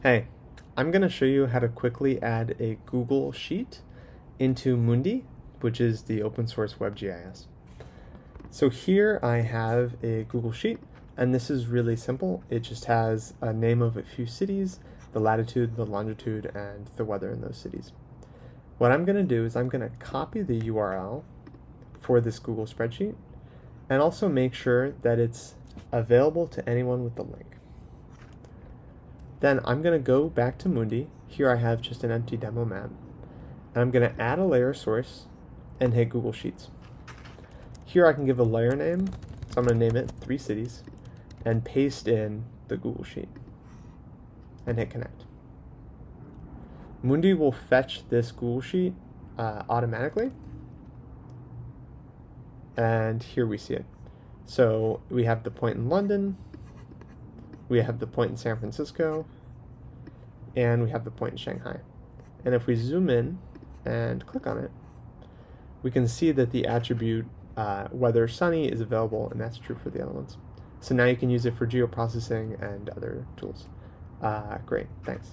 Hey, I'm going to show you how to quickly add a Google Sheet into Mundi, which is the open source WebGIS. So here I have a Google Sheet, and this is really simple. It just has a name of a few cities, the latitude, the longitude, and the weather in those cities. What I'm going to do is I'm going to copy the URL for this Google spreadsheet and also make sure that it's available to anyone with the link. Then I'm going to go back to Mundi. Here I have just an empty demo map. And I'm going to add a layer source and hit Google Sheets. Here I can give a layer name, so I'm going to name it 3 cities, and paste in the Google Sheet and hit connect. Mundi will fetch this Google Sheet automatically, and here we see it. So we have the point in London, we have the point in San Francisco, and we have the point in Shanghai. And if we zoom in and click on it, we can see that the attribute whether sunny is available, and that's true for the other ones. So now you can use it for geoprocessing and other tools. Great, thanks.